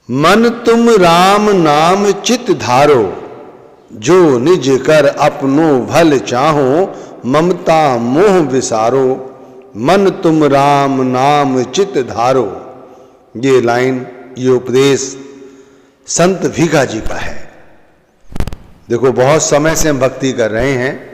मन तुम राम नाम चित धारो, जो निज कर अपनो भल चाहो, ममता मोह विसारो। मन तुम राम नाम चित धारो। ये लाइन, ये उपदेश संत भीखा जी का है। देखो, बहुत समय से हम भक्ति कर रहे हैं,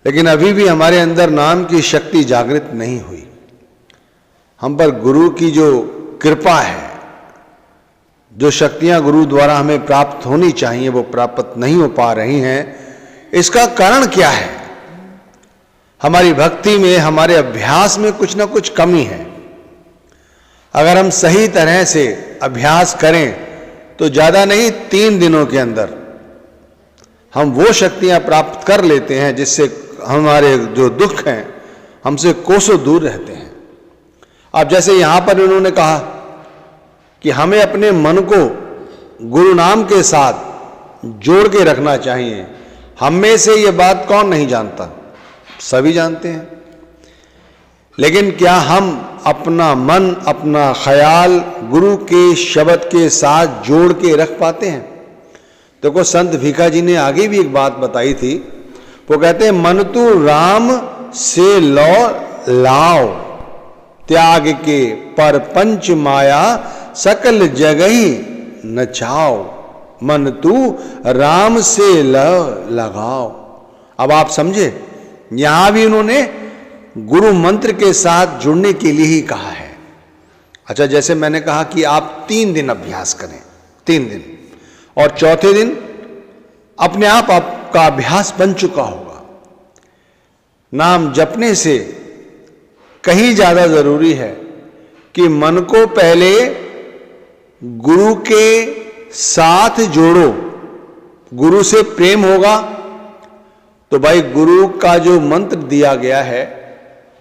लेकिन अभी भी हमारे अंदर नाम की शक्ति जागृत नहीं हुई। हम पर गुरु की जो कृपा है, जो शक्तियां गुरु द्वारा हमें प्राप्त होनी चाहिए, वो प्राप्त नहीं हो पा रही हैं। इसका कारण क्या है? हमारी भक्ति में, हमारे अभ्यास में कुछ ना कुछ कमी है। अगर हम सही तरह से अभ्यास करें तो ज्यादा नहीं, 3 दिनों के अंदर हम वो शक्तियां प्राप्त कर लेते हैं जिससे हमारे जो दुख हैं हमसे कोसों दूर रहते हैं। अब जैसे यहां पर उन्होंने कहा कि हमें अपने मन को गुरु नाम के साथ जोड़ के रखना चाहिए। हम में से ये बात कौन नहीं जानता? सभी जानते हैं। लेकिन क्या हम अपना मन, अपना ख्याल गुरु के शब्द के साथ जोड़ के रख पाते हैं? देखो, संत भीखा जी ने आगे भी एक बात बताई थी। वो कहते हैं, मन तू राम से लौ लाओ, त्याग के पर पंच माया सकल जगही नचाओ। मन तू राम से लगाओ। अब आप समझे, यहां भी उन्होंने गुरु मंत्र के साथ जुड़ने के लिए ही कहा है। अच्छा, जैसे मैंने कहा कि आप 3 दिन अभ्यास करें, 3 दिन, और चौथे दिन अपने आप आपका अभ्यास बन चुका होगा। नाम जपने से कहीं ज्यादा जरूरी है कि मन को पहले गुरु के साथ जोड़ो। गुरु से प्रेम होगा तो भाई गुरु का जो मंत्र दिया गया है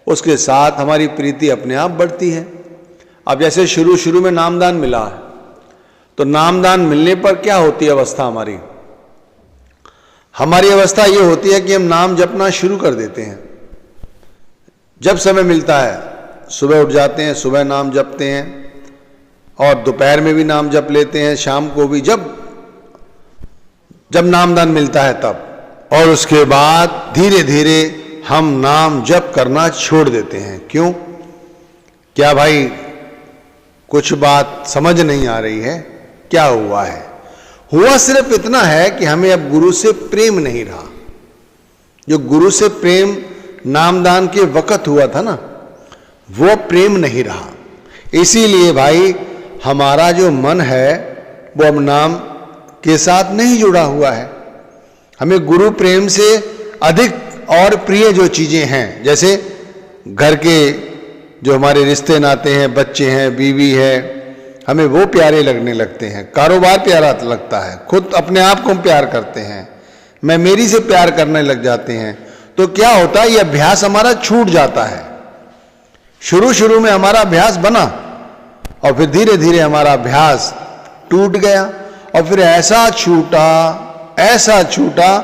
उसके साथ हमारी प्रीति अपने आप बढ़ती है। अब जैसे शुरू में नामदान मिला है, तो नामदान मिलने पर क्या होती है अवस्था हमारी? हमारी अवस्था ये होती है कि हम नाम जपना शुरू कर देते हैं। जब समय मिलता है सुबह उठ जाते हैं, सुबह नाम जपते हैं, और दोपहर में भी नाम जप लेते हैं, शाम को भी, जब नामदान मिलता है तब। और उसके बाद धीरे धीरे हम नाम जप करना छोड़ देते हैं। क्यों? क्या भाई कुछ बात समझ नहीं आ रही है? क्या हुआ है? हुआ सिर्फ इतना है कि हमें अब गुरु से प्रेम नहीं रहा। जो गुरु से प्रेम नामदान के वक्त हुआ था ना, वो प्रेम नहीं रहा। इसीलिए भाई हमारा जो मन है वो अब नाम के साथ नहीं जुड़ा हुआ है। हमें गुरु प्रेम से अधिक और प्रिय जो चीजें हैं, जैसे घर के जो हमारे रिश्ते नाते हैं, बच्चे हैं, बीवी है, हमें वो प्यारे लगने लगते हैं। कारोबार प्यारा लगता है, खुद अपने आप को हम प्यार करते हैं, मैं मेरी से प्यार करने लग जाते हैं। तो क्या होता है, ये अभ्यास हमारा छूट जाता है। शुरू में हमारा अभ्यास बना और फिर धीरे धीरे हमारा अभ्यास टूट गया, और फिर ऐसा छूटा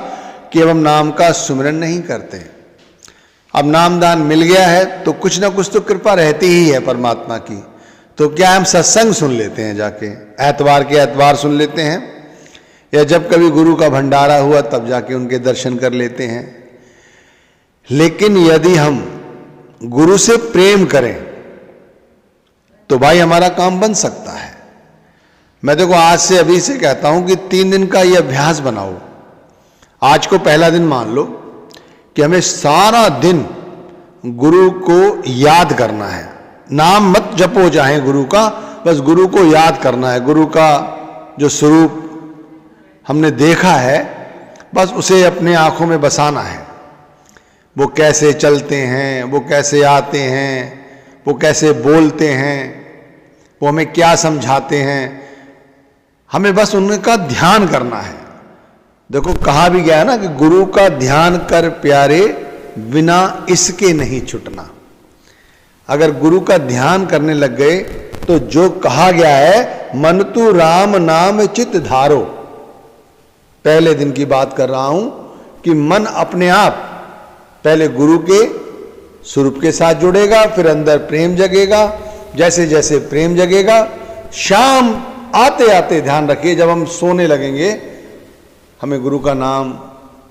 कि अब हम नाम का सुमिरन नहीं करते। अब नामदान मिल गया है तो कुछ ना कुछ तो कृपा रहती ही है परमात्मा की। तो क्या हम सत्संग सुन लेते हैं, जाके एतवार के एतवार सुन लेते हैं, या जब कभी गुरु का भंडारा हुआ तब जाके उनके दर्शन कर लेते हैं। लेकिन यदि हम गुरु से प्रेम करें तो भाई हमारा काम बन सकता है। मैं देखो आज से, अभी से कहता हूं कि 3 दिन का ये अभ्यास बनाओ। आज को पहला दिन मान लो कि हमें सारा दिन गुरु को याद करना है। नाम मत जपो चाहे गुरु का, बस गुरु को याद करना है। गुरु का जो स्वरूप हमने देखा है, बस उसे अपने आंखों में बसाना है। वो कैसे चलते हैं, वो कैसे आते हैं, वो कैसे बोलते हैं, वो हमें क्या समझाते हैं, हमें बस उनका ध्यान करना है। देखो कहा भी गया है ना कि गुरु का ध्यान कर प्यारे, बिना इसके नहीं छुटना। अगर गुरु का ध्यान करने लग गए तो जो कहा गया है, मन तू राम नाम चित धारो, पहले दिन की बात कर रहा हूं कि मन अपने आप पहले गुरु के स्वरूप के साथ जुड़ेगा, फिर अंदर प्रेम जगेगा। जैसे जैसे प्रेम जगेगा, शाम आते आते ध्यान रखिए, जब हम सोने लगेंगे हमें गुरु का नाम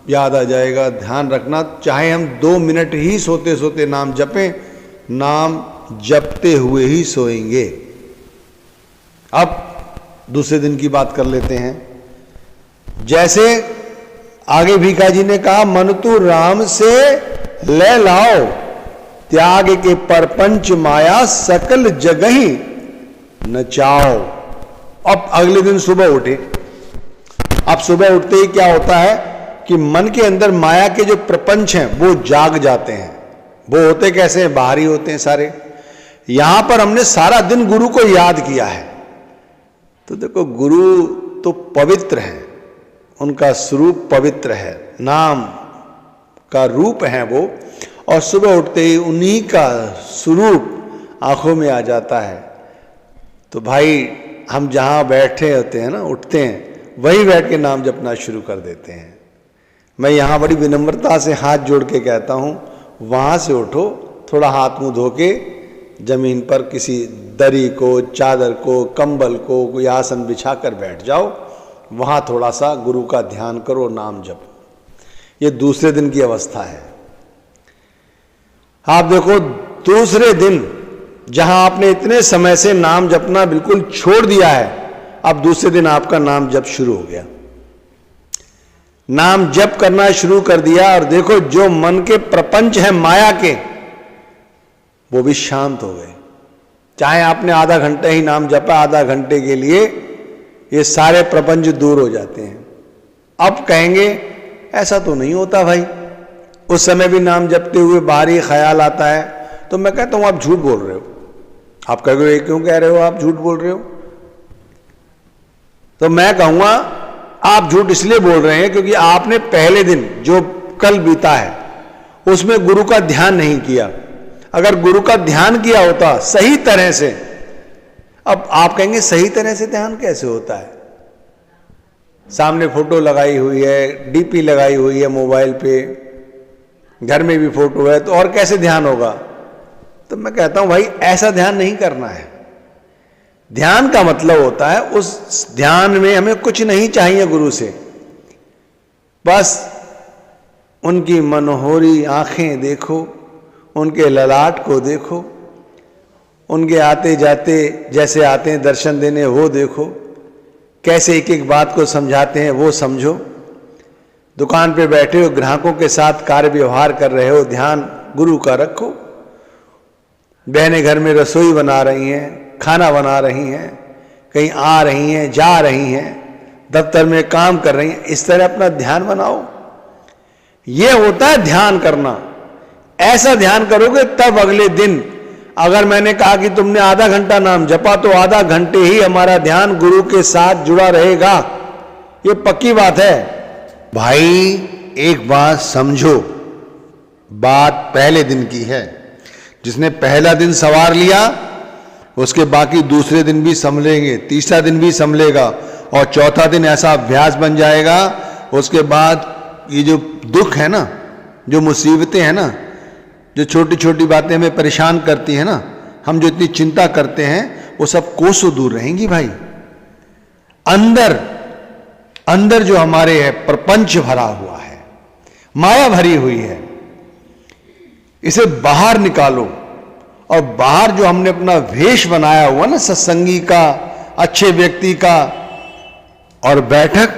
याद आ जाएगा। ध्यान रखना, चाहे हम 2 मिनट ही सोते सोते नाम जपें, नाम जपते हुए ही सोएंगे। अब दूसरे दिन की बात कर लेते हैं। जैसे आगे भीखा जी ने कहा, मन तू राम से ले लाओ, त्याग के परपंच माया सकल जगही नचाओ। अब अगले दिन सुबह उठे। अब सुबह उठते ही क्या होता है कि मन के अंदर माया के जो प्रपंच हैं वो जाग जाते हैं। वो होते कैसे हैं? बाहरी होते हैं सारे। यहां पर हमने सारा दिन गुरु को याद किया है, तो देखो गुरु तो पवित्र है, उनका स्वरूप पवित्र है, नाम का रूप है वो, और सुबह उठते ही उन्हीं का स्वरूप आंखों में आ जाता है। तो भाई हम जहां बैठे होते हैं ना, उठते हैं, वहीं बैठ के नाम जपना शुरू कर देते हैं। मैं यहां बड़ी विनम्रता से हाथ जोड़ के कहता हूं, वहां से उठो, थोड़ा हाथ मुंह धो के जमीन पर किसी दरी को, चादर को, कंबल को, कोई आसन बिछा कर बैठ जाओ, वहां थोड़ा सा गुरु का ध्यान करो, नाम जपो। ये दूसरे दिन की अवस्था है। आप देखो, दूसरे दिन जहां आपने इतने समय से नाम जपना बिल्कुल छोड़ दिया है, अब दूसरे दिन आपका नाम जप शुरू हो गया, नाम जप करना शुरू कर दिया, और देखो जो मन के प्रपंच हैं माया के, वो भी शांत हो गए। चाहे आपने आधा घंटा ही नाम जपा, आधा घंटे के लिए ये सारे प्रपंच दूर हो जाते हैं। अब कहेंगे ऐसा तो नहीं होता भाई, उस समय भी नाम जपते हुए बाहरी ख्याल आता है। तो मैं कहता हूं आप झूठ बोल रहे हो। आप कहोगे क्यों कह रहे हो, आप झूठ बोल रहे हो? तो मैं कहूंगा आप झूठ इसलिए बोल रहे हैं क्योंकि आपने पहले दिन जो कल बीता है उसमें गुरु का ध्यान नहीं किया। अगर गुरु का ध्यान किया होता सही तरह से, अब आप कहेंगे सही तरह से ध्यान कैसे होता है? सामने फोटो लगाई हुई है, डीपी लगाई हुई है मोबाइल पे, घर में भी फोटो है, तो और कैसे ध्यान होगा? तो मैं कहता हूं भाई ऐसा ध्यान नहीं करना है। ध्यान का मतलब होता है उस ध्यान में हमें कुछ नहीं चाहिए गुरु से, बस उनकी मनोहरी आंखें देखो, उनके ललाट को देखो, उनके आते जाते जैसे आते हैं दर्शन देने वो देखो, कैसे एक एक बात को समझाते हैं वो समझो। दुकान पे बैठे हो, ग्राहकों के साथ कार्य व्यवहार कर रहे हो, ध्यान गुरु का रखो। बहनें घर में रसोई बना रही हैं, खाना बना रही हैं, कहीं आ रही हैं, जा रही हैं, दफ्तर में काम कर रही हैं, इस तरह अपना ध्यान बनाओ। ये होता है ध्यान करना। ऐसा ध्यान करोगे तब अगले दिन, अगर मैंने कहा कि तुमने आधा घंटा नाम जपा, तो आधा घंटे ही हमारा ध्यान गुरु के साथ जुड़ा रहेगा। ये पक्की बात है भाई। एक बात समझो, बात पहले दिन की है। जिसने पहला दिन सवार लिया उसके बाकी दूसरे दिन भी संभलेंगे, तीसरा दिन भी संभलेगा, और चौथा दिन ऐसा अभ्यास बन जाएगा। उसके बाद ये जो दुख है ना, जो मुसीबतें हैं ना, जो छोटी छोटी बातें हमें परेशान करती हैं ना, हम जो इतनी चिंता करते हैं, वो सब कोसों दूर रहेंगी भाई। अंदर अंदर जो हमारे है प्रपंच भरा हुआ है, माया भरी हुई है, इसे बाहर निकालो। और बाहर जो हमने अपना वेश बनाया हुआ ना, सत्संगी का, अच्छे व्यक्ति का, और बैठक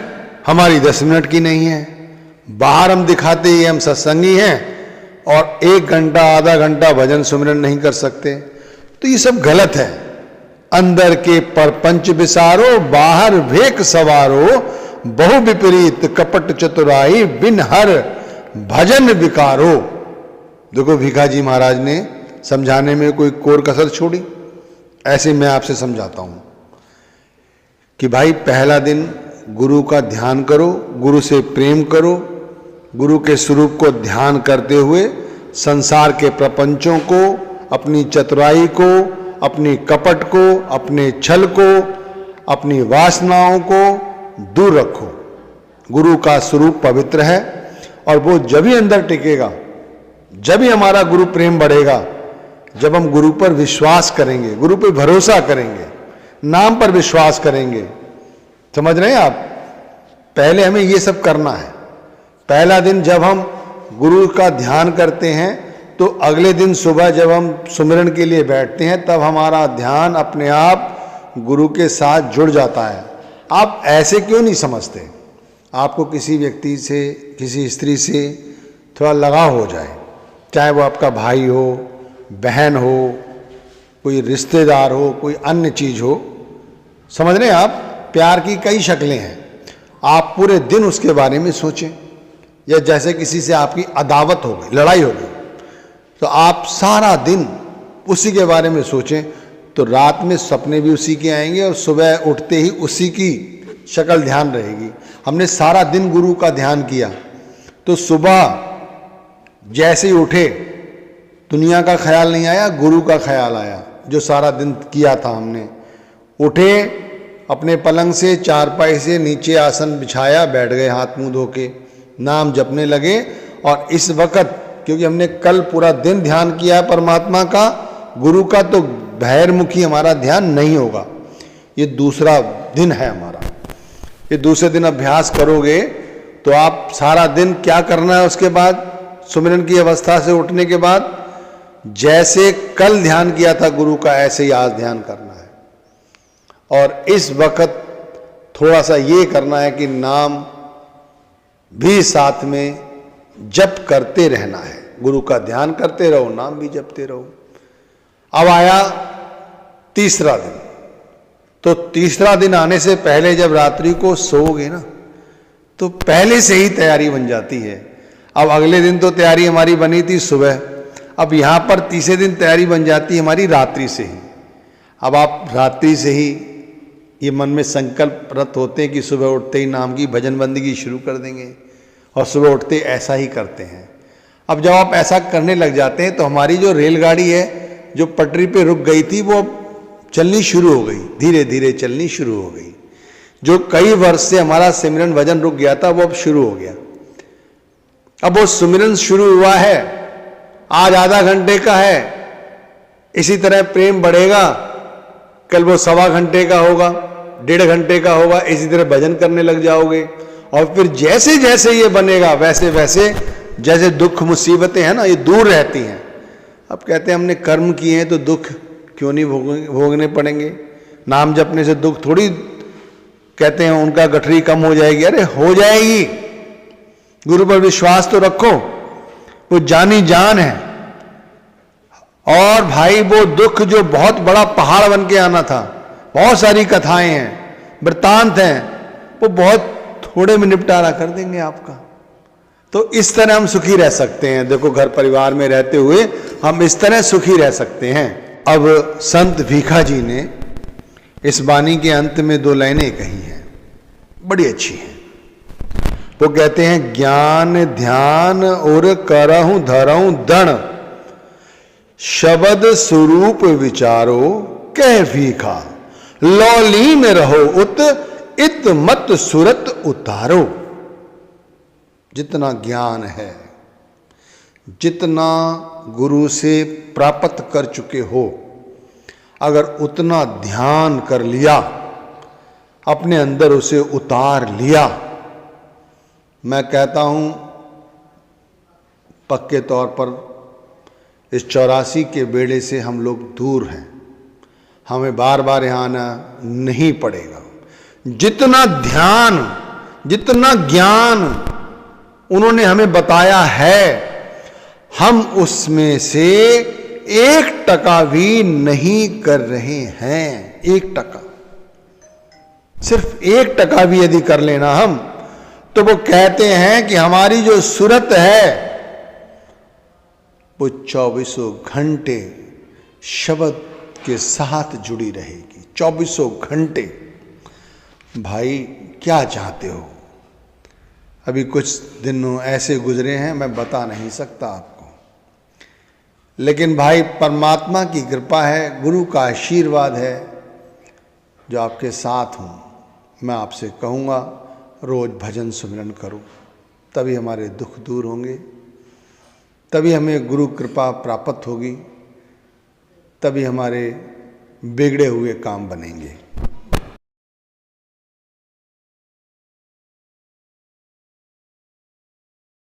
हमारी 10 मिनट की नहीं है। बाहर हम दिखाते ही हम सत्संगी हैं और 1 घंटा आधा घंटा भजन सुमिरन नहीं कर सकते, तो ये सब गलत है। अंदर के परपंच विसारो, बाहर भेक सवारो, बहु विपरीत कपट चतुराई, बिन हर भजन विकारो। देखो भीखा जी महाराज ने समझाने में कोई कोर कसर छोड़ी। ऐसे मैं आपसे समझाता हूं कि भाई पहला दिन गुरु का ध्यान करो, गुरु से प्रेम करो, गुरु के स्वरूप को ध्यान करते हुए संसार के प्रपंचों को, अपनी चतुराई को, अपनी कपट को, अपने छल को, अपनी वासनाओं को दूर रखो। गुरु का स्वरूप पवित्र है, और वो जब ही अंदर टिकेगा, जब ही हमारा गुरु प्रेम बढ़ेगा, जब हम गुरु पर विश्वास करेंगे, गुरु पर भरोसा करेंगे, नाम पर विश्वास करेंगे। समझ रहे हैं आप? पहले हमें ये सब करना है। पहला दिन जब हम गुरु का ध्यान करते हैं तो अगले दिन सुबह जब हम सुमिरन के लिए बैठते हैं तब हमारा ध्यान अपने आप गुरु के साथ जुड़ जाता है। आप ऐसे क्यों नहीं समझते? आपको किसी व्यक्ति से, किसी स्त्री से थोड़ा लगाव हो जाए, चाहे वो आपका भाई हो, बहन हो, कोई रिश्तेदार हो, कोई अन्य चीज हो, समझ रहे हैं आप? प्यार की कई शक्लें हैं। आप पूरे दिन उसके बारे में सोचें, या जैसे किसी से आपकी अदावत हो गई, लड़ाई हो गई, तो आप सारा दिन उसी के बारे में सोचें, तो रात में सपने भी उसी के आएंगे और सुबह उठते ही उसी की शक्ल ध्यान रहेगी। हमने सारा दिन गुरु का ध्यान किया तो सुबह जैसे ही उठे दुनिया का ख्याल नहीं आया, गुरु का ख्याल आया जो सारा दिन किया था हमने। उठे अपने पलंग से, चारपाई से नीचे आसन बिछाया, बैठ गए हाथ मुंह धो के, नाम जपने लगे। और इस वक्त क्योंकि हमने कल पूरा दिन ध्यान किया है परमात्मा का, गुरु का, तो बहिर्मुखी हमारा ध्यान नहीं होगा। ये दूसरा दिन है हमारा। ये दूसरे दिन अभ्यास करोगे तो आप सारा दिन क्या करना है उसके बाद, सुमिरन की अवस्था से उठने के बाद, जैसे कल ध्यान किया था गुरु का ऐसे ही आज ध्यान करना है। और इस वक्त थोड़ा सा ये करना है कि नाम भी साथ में जप करते रहना है। गुरु का ध्यान करते रहो, नाम भी जपते रहो। अब आया तीसरा दिन। तो तीसरा दिन आने से पहले जब रात्रि को सोओगे ना तो पहले से ही तैयारी बन जाती है। अब अगले दिन तो तैयारी हमारी बनी थी सुबह, अब यहां पर तीसरे दिन तैयारी बन जाती है हमारी रात्रि से ही। अब आप रात्रि से ही ये मन में संकल्परत होते हैं कि सुबह उठते ही नाम की भजन बंदगी शुरू कर देंगे, और सुबह उठते ऐसा ही करते हैं। अब जब आप ऐसा करने लग जाते हैं तो हमारी जो रेलगाड़ी है जो पटरी पे रुक गई थी वो अब चलनी शुरू हो गई, धीरे धीरे चलनी शुरू हो गई। जो कई वर्ष से हमारा सिमरन भजन रुक गया था वो अब शुरू हो गया। अब वो सुमिरन शुरू हुआ है, आज आधा घंटे का है, इसी तरह प्रेम बढ़ेगा, कल वो 1.25 घंटे का होगा, 1.5 घंटे का होगा, इसी तरह भजन करने लग जाओगे। और फिर जैसे जैसे ये बनेगा वैसे वैसे, जैसे दुख मुसीबतें हैं ना ये दूर रहती हैं। अब कहते हैं हमने कर्म किए हैं तो दुख क्यों नहीं भोगने पड़ेंगे, नाम जपने से दुख थोड़ी, कहते हैं उनका गठरी कम हो जाएगी। अरे हो जाएगी, गुरु पर विश्वास तो रखो, वो जानी जान है। और भाई वो दुख जो बहुत बड़ा पहाड़ बन के आना था, बहुत सारी कथाएं हैं, वृत्तांत हैं, वो बहुत थोड़े में निपटारा कर देंगे आपका। तो इस तरह हम सुखी रह सकते हैं। देखो घर परिवार में रहते हुए हम इस तरह सुखी रह सकते हैं। अब संत भीखा जी ने इस वाणी के अंत में 2 लाइनें कही हैं, बड़ी अच्छी हैं। वो कहते हैं, ज्ञान ध्यान और करहूं धरहूं दण, शब्द स्वरूप विचारो कह भीखा, लौलीन रहो उत इत मत सुरत उतारो। जितना ज्ञान है, जितना गुरु से प्राप्त कर चुके हो, अगर उतना ध्यान कर लिया, अपने अंदर उसे उतार लिया, मैं कहता हूं पक्के तौर पर इस 84 के बेड़े से हम लोग दूर हैं। हमें बार बार यहां आना नहीं पड़ेगा। जितना ध्यान, जितना ज्ञान उन्होंने हमें बताया है, हम उसमें से 1% भी नहीं कर रहे हैं। 1%, सिर्फ 1% भी यदि कर लेना हम, तो वो कहते हैं कि हमारी जो सूरत है वो 24 घंटे शब्द के साथ जुड़ी रहेगी। 24 घंटे। भाई क्या चाहते हो? अभी कुछ दिन ऐसे गुजरे हैं मैं बता नहीं सकता आपको, लेकिन भाई परमात्मा की कृपा है, गुरु का आशीर्वाद है जो आपके साथ हूँ। मैं आपसे कहूँगा रोज भजन सुमिरन करो, तभी हमारे दुख दूर होंगे, तभी हमें गुरु कृपा प्राप्त होगी, तभी हमारे बिगड़े हुए काम बनेंगे।